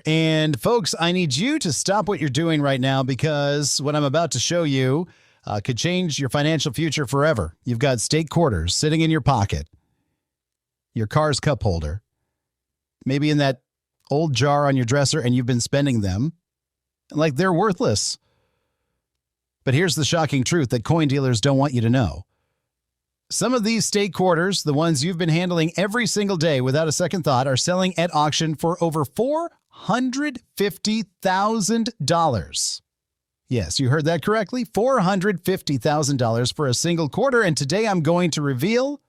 And folks, I need you to stop what you're doing right now because what I'm about to show you could change your financial future forever. You've got state quarters sitting in your pocket, your car's cup holder, maybe in that old jar on your dresser, and you've been spending them like they're worthless. But here's the shocking truth that coin dealers don't want you to know. Some of these state quarters, the ones you've been handling every single day without a second thought, are selling at auction for over $450,000. Yes, you heard that correctly. $450,000 for a single quarter. And today I'm going to reveal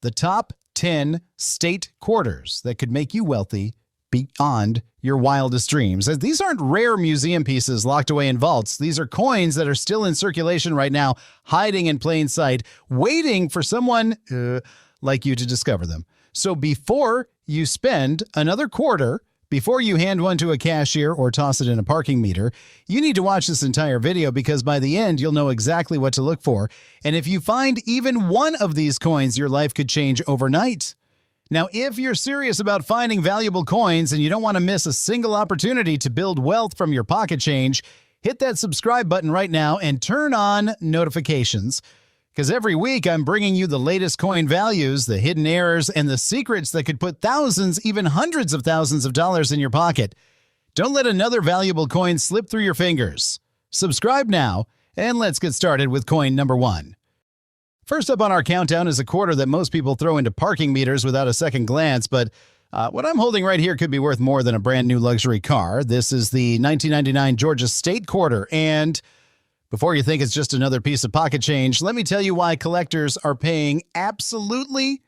the top 10 state quarters that could make you wealthy beyond your wildest dreams. As these aren't rare museum pieces locked away in vaults. These are coins that are still in circulation right now, hiding in plain sight, waiting for someone like you to discover them. So before you spend another quarter, before you hand one to a cashier or toss it in a parking meter, you need to watch this entire video because by the end, you'll know exactly what to look for. And if you find even one of these coins, your life could change overnight. Now, if you're serious about finding valuable coins and you don't want to miss a single opportunity to build wealth from your pocket change, hit that subscribe button right now and turn on notifications. Because every week I'm bringing you the latest coin values, the hidden errors, and the secrets that could put thousands, even hundreds of thousands of dollars in your pocket. Don't let another valuable coin slip through your fingers. Subscribe now, and let's get started with coin number 1. First up on our countdown is a quarter that most people throw into parking meters without a second glance, but what I'm holding right here could be worth more than a brand new luxury car. This is the 1999 Georgia State Quarter, and before you think it's just another piece of pocket change, let me tell you why collectors are paying absolutely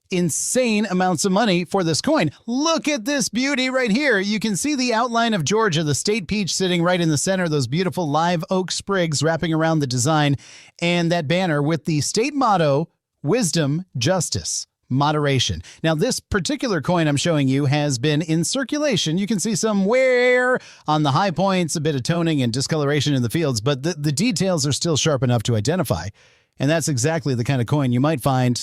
insane amounts of money for this coin. Look at this beauty right here. You can see the outline of Georgia, the state peach sitting right in the center, those beautiful live oak sprigs wrapping around the design, and that banner with the state motto, wisdom, justice, moderation. Now, this particular coin I'm showing you has been in circulation. You can see some wear on the high points, a bit of toning and discoloration in the fields, but the details are still sharp enough to identify. And that's exactly the kind of coin you might find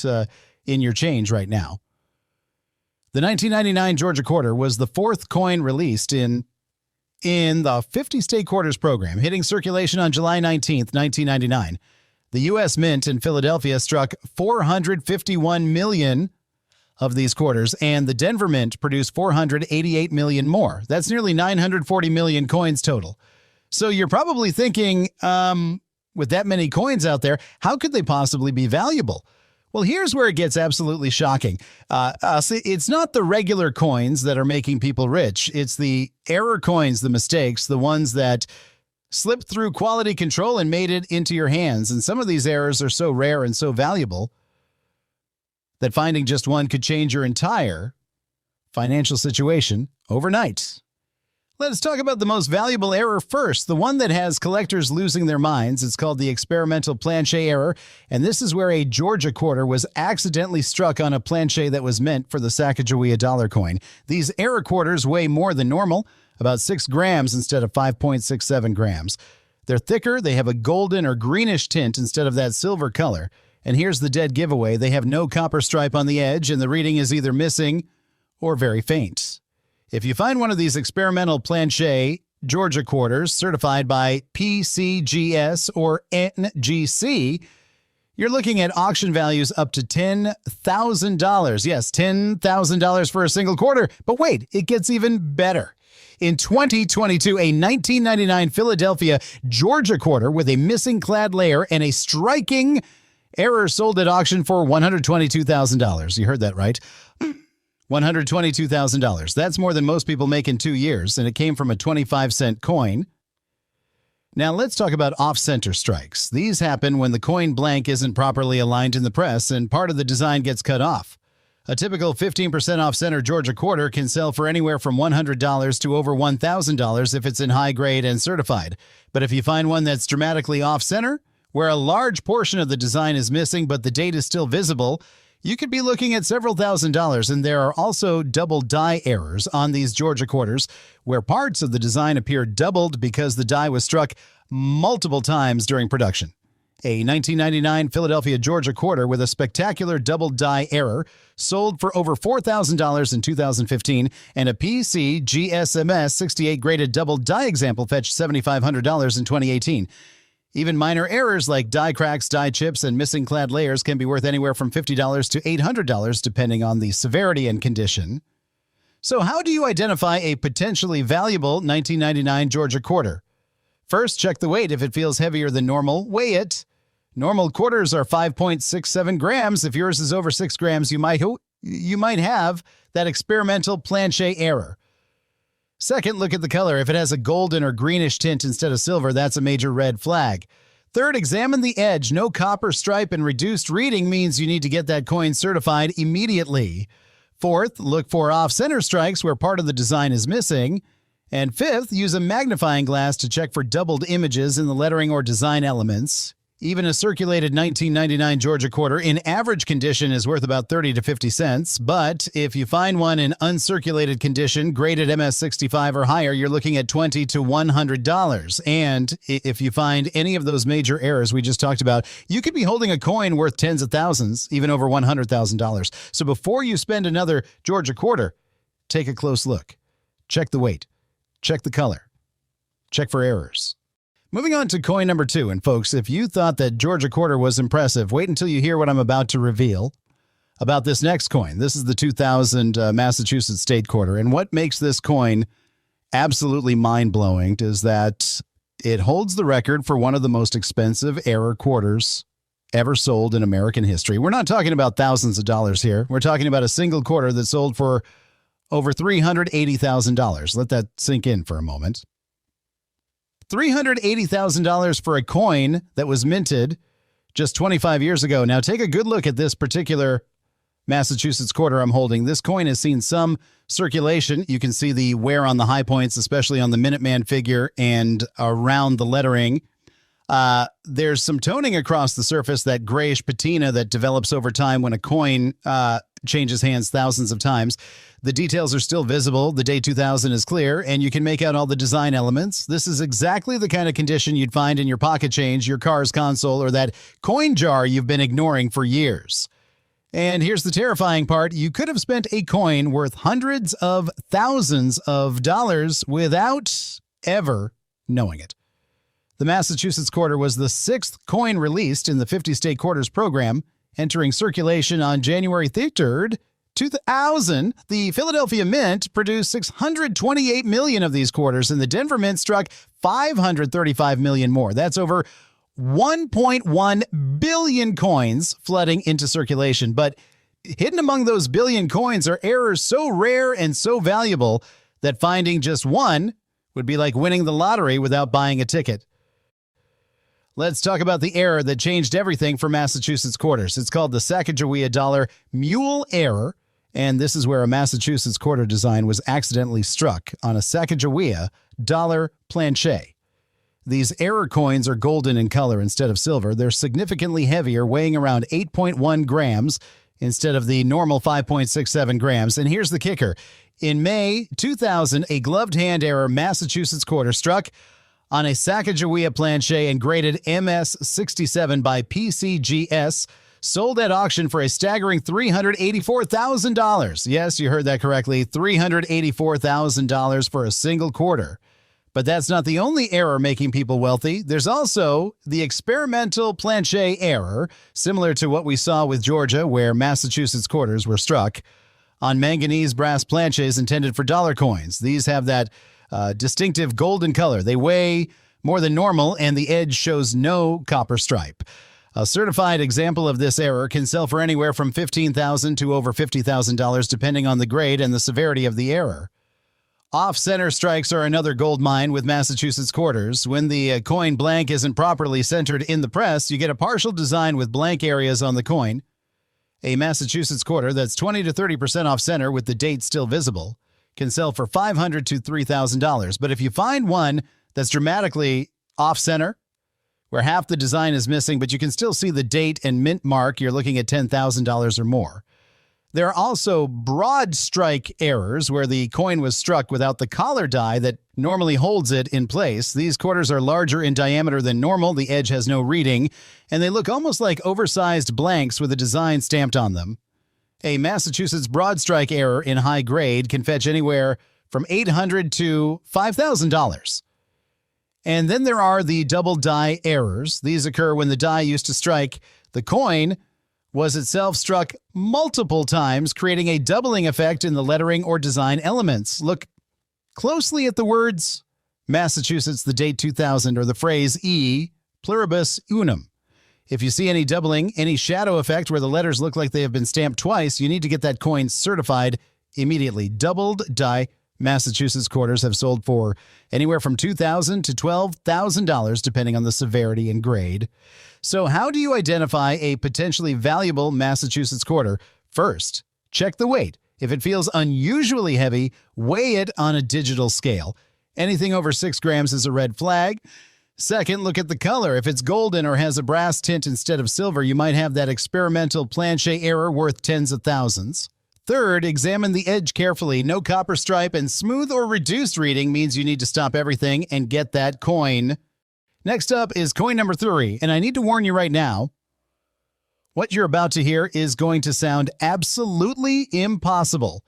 in your change right now. The 1999 Georgia Quarter was the fourth coin released in the 50 State Quarters program, hitting circulation on July 19th, 1999. The U.S. Mint in Philadelphia struck 451 million of these quarters, and the Denver Mint produced 488 million more. That's nearly 940 million coins total. So you're probably thinking, with that many coins out there, how could they possibly be valuable? Well, here's where it gets absolutely shocking. It's not the regular coins that are making people rich. It's the error coins, the mistakes, the ones that slipped through quality control and made it into your hands. And some of these errors are so rare and so valuable that finding just one could change your entire financial situation overnight. Let's talk about the most valuable error first, the one that has collectors losing their minds. It's called the experimental planche error, and this is where a Georgia quarter was accidentally struck on a planche that was meant for the Sacagawea dollar coin. These error quarters weigh more than normal, about 6 grams instead of 5.67 grams. They're thicker, they have a golden or greenish tint instead of that silver color. And here's the dead giveaway. They have no copper stripe on the edge, and the reading is either missing or very faint. If you find one of these experimental planche Georgia quarters certified by PCGS or NGC, you're looking at auction values up to $10,000. Yes, $10,000 for a single quarter. But wait, it gets even better. In 2022, a 1999 Philadelphia Georgia quarter with a missing clad layer and a striking error sold at auction for $122,000. You heard that right. $122,000. That's more than most people make in 2 years, and it came from a 25-cent coin. Now let's talk about off-center strikes. These happen when the coin blank isn't properly aligned in the press and part of the design gets cut off. A typical 15% off-center Georgia quarter can sell for anywhere from $100 to over $1,000 if it's in high grade and certified. But if you find one that's dramatically off-center, where a large portion of the design is missing but the date is still visible, you could be looking at several $1,000s, and there are also double die errors on these Georgia quarters, where parts of the design appear doubled because the die was struck multiple times during production. A 1999 Philadelphia, Georgia quarter with a spectacular double die error sold for over $4,000 in 2015, and a PC GSMS 68 graded double die example fetched $7,500 in 2018. Even minor errors like die cracks, die chips, and missing clad layers can be worth anywhere from $50 to $800 depending on the severity and condition. So how do you identify a potentially valuable 1999 Georgia quarter? First, check the weight. If it feels heavier than normal, weigh it. Normal quarters are 5.67 grams. If yours is over 6 grams, you might have that experimental plancher error. Second, look at the color. If it has a golden or greenish tint instead of silver, that's a major red flag. Third, examine the edge. No copper stripe and reduced reading means you need to get that coin certified immediately. Fourth, look for off-center strikes where part of the design is missing. And fifth, use a magnifying glass to check for doubled images in the lettering or design elements. Even a circulated 1999 Georgia quarter in average condition is worth about 30 to 50 cents, but if you find one in uncirculated condition, graded MS65 or higher, you're looking at $20 to $100. And if you find any of those major errors we just talked about, you could be holding a coin worth tens of thousands, even over $100,000. So before you spend another Georgia quarter, take a close look. Check the weight. Check the color. Check for errors. Moving on to coin number 2, and folks, if you thought that Georgia quarter was impressive, wait until you hear what I'm about to reveal about this next coin. This is the 2000 Massachusetts State quarter, and what makes this coin absolutely mind-blowing is that it holds the record for one of the most expensive error quarters ever sold in American history. We're not talking about thousands of dollars here. We're talking about a single quarter that sold for over $380,000. Let that sink in for a moment. $380,000 for a coin that was minted just 25 years ago. Now, take a good look at this particular Massachusetts quarter I'm holding. This coin has seen some circulation. You can see the wear on the high points, especially on the Minuteman figure and around the lettering. There's some toning across the surface, that grayish patina that develops over time when a coin changes hands thousands of times. The details are still visible. The day 2000 is clear, and you can make out all the design elements. This is exactly the kind of condition you'd find in your pocket change, your car's console, or that coin jar you've been ignoring for years. And here's the terrifying part. You could have spent a coin worth hundreds of thousands of dollars without ever knowing it. The Massachusetts quarter was the 6th coin released in the 50-state quarters program, entering circulation on January 3rd, 2000. The Philadelphia Mint produced 628 million of these quarters, and the Denver Mint struck 535 million more. That's over 1.1 billion coins flooding into circulation. But hidden among those billion coins are errors so rare and so valuable that finding just one would be like winning the lottery without buying a ticket. Let's talk about the error that changed everything for Massachusetts quarters. It's called the Sacagawea dollar mule error, and this is where a Massachusetts quarter design was accidentally struck on a Sacagawea dollar plancher. These error coins are golden in color instead of silver. They're significantly heavier, weighing around 8.1 grams instead of the normal 5.67 grams. And here's the kicker. In May 2000, a gloved hand error Massachusetts quarter struck on a Sacagawea plancher and graded MS67 by PCGS, sold at auction for a staggering $384,000. Yes, you heard that correctly, $384,000 for a single quarter. But that's not the only error making people wealthy. There's also the experimental plancher error, similar to what we saw with Georgia, where Massachusetts quarters were struck on manganese brass planchers intended for dollar coins. These have that distinctive golden color. They weigh more than normal, and the edge shows no copper stripe. A certified example of this error can sell for anywhere from $15,000 to over $50,000, depending on the grade and the severity of the error. Off-center strikes are another gold mine with Massachusetts quarters. When the coin blank isn't properly centered in the press, you get a partial design with blank areas on the coin. A Massachusetts quarter that's 20 to 30% off-center with the date still visible can sell for $500 to $3,000. But if you find one that's dramatically off-center, where half the design is missing, but you can still see the date and mint mark, you're looking at $10,000 or more. There are also broad strike errors where the coin was struck without the collar die that normally holds it in place. These quarters are larger in diameter than normal, the edge has no reading, and they look almost like oversized blanks with a design stamped on them. A Massachusetts broad strike error in high grade can fetch anywhere from $800 to $5,000. And then there are the double die errors. These occur when the die used to strike the coin was itself struck multiple times, creating a doubling effect in the lettering or design elements. Look closely at the words Massachusetts, the date 2000, or the phrase E pluribus unum. If you see any doubling, any shadow effect where the letters look like they have been stamped twice, you need to get that coin certified immediately. Doubled die Massachusetts quarters have sold for anywhere from $2,000 to $12,000, depending on the severity and grade. So how do you identify a potentially valuable Massachusetts quarter? First, check the weight. If it feels unusually heavy, weigh it on a digital scale. Anything over 6 grams is a red flag. Second, look at the color. If it's golden or has a brass tint instead of silver, you might have that experimental planchet error worth tens of thousands. Third, examine the edge carefully. No copper stripe and smooth or reduced reading means you need to stop everything and get that coin. Next up is coin number 3, and I need to warn you right now, what you're about to hear is going to sound absolutely impossible.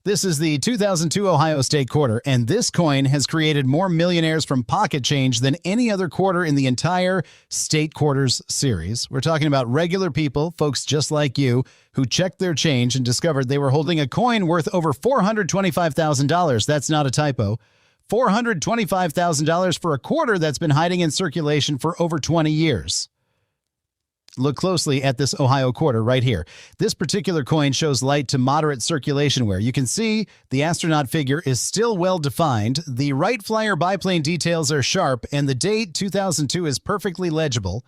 This is the 2002 Ohio State quarter, and this coin has created more millionaires from pocket change than any other quarter in the entire State Quarters series. We're talking about regular people, folks just like you, who checked their change and discovered they were holding a coin worth over $425,000. That's not a typo. $425,000 for a quarter that's been hiding in circulation for over 20 years. Look closely at this Ohio quarter right here. This particular coin shows light to moderate circulation wear. You can see the astronaut figure is still well defined. The Wright Flyer biplane details are sharp, and the date 2002 is perfectly legible.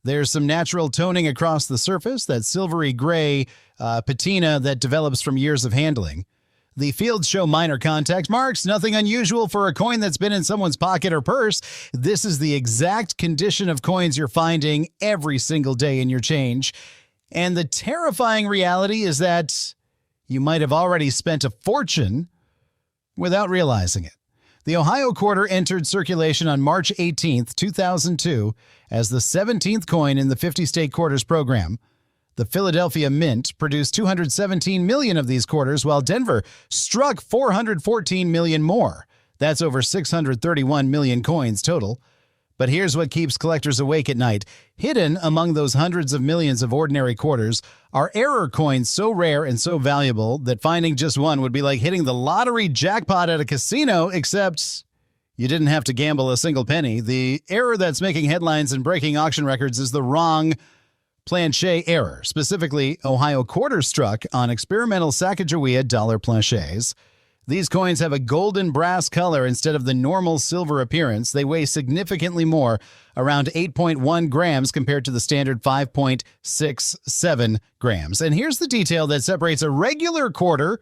There's some natural toning across the surface, that silvery gray patina that develops from years of handling. The fields show minor contact marks, nothing unusual for a coin that's been in someone's pocket or purse. This is the exact condition of coins you're finding every single day in your change. And the terrifying reality is that you might have already spent a fortune without realizing it. The Ohio quarter entered circulation on March 18, 2002, as the 17th coin in the 50-state quarters program. The Philadelphia Mint produced 217 million of these quarters, while Denver struck 414 million more. That's over 631 million coins total. But here's what keeps collectors awake at night. Hidden among those hundreds of millions of ordinary quarters are error coins so rare and so valuable that finding just one would be like hitting the lottery jackpot at a casino, except you didn't have to gamble a single penny. The error that's making headlines and breaking auction records is the wrong planchet error, specifically Ohio quarter struck on experimental Sacagawea dollar planchets. These coins have a golden brass color instead of the normal silver appearance. They weigh significantly more, around 8.1 grams compared to the standard 5.67 grams. And here's the detail that separates a regular quarter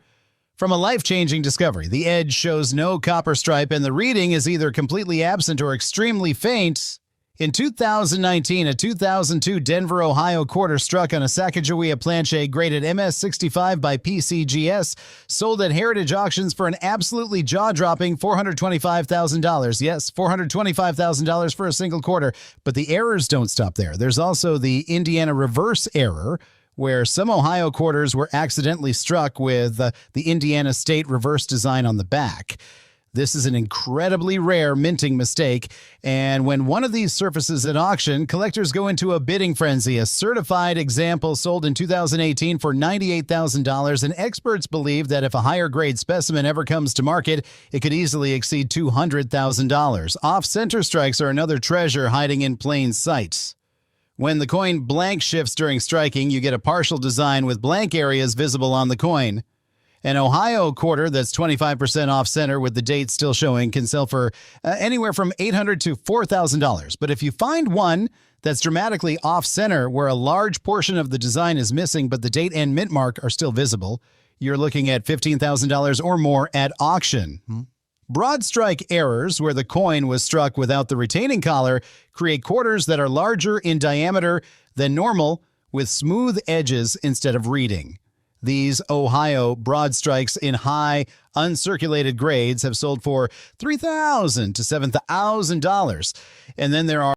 from a life-changing discovery. The edge shows no copper stripe, and the reading is either completely absent or extremely faint. In 2019, a 2002 Denver, Ohio quarter struck on a Sacagawea planchet graded MS65 by PCGS sold at Heritage Auctions for an absolutely jaw-dropping $425,000. Yes, $425,000 for a single quarter. But the errors don't stop there. There's also the Indiana reverse error, where some Ohio quarters were accidentally struck with the Indiana State reverse design on the back. This is an incredibly rare minting mistake, and when one of these surfaces at auction, collectors go into a bidding frenzy. A certified example sold in 2018 for $98,000, and experts believe that if a higher-grade specimen ever comes to market, it could easily exceed $200,000. Off-center strikes are another treasure hiding in plain sight. When the coin blank shifts during striking, you get a partial design with blank areas visible on the coin. An Ohio quarter that's 25% off-center with the date still showing can sell for anywhere from $800 to $4,000. But if you find one that's dramatically off-center where a large portion of the design is missing but the date and mint mark are still visible, you're looking at $15,000 or more at auction. Broad strike errors, where the coin was struck without the retaining collar, create quarters that are larger in diameter than normal with smooth edges instead of reading. These Ohio broad strikes in high uncirculated grades have sold for $3,000 to $7,000. And then there are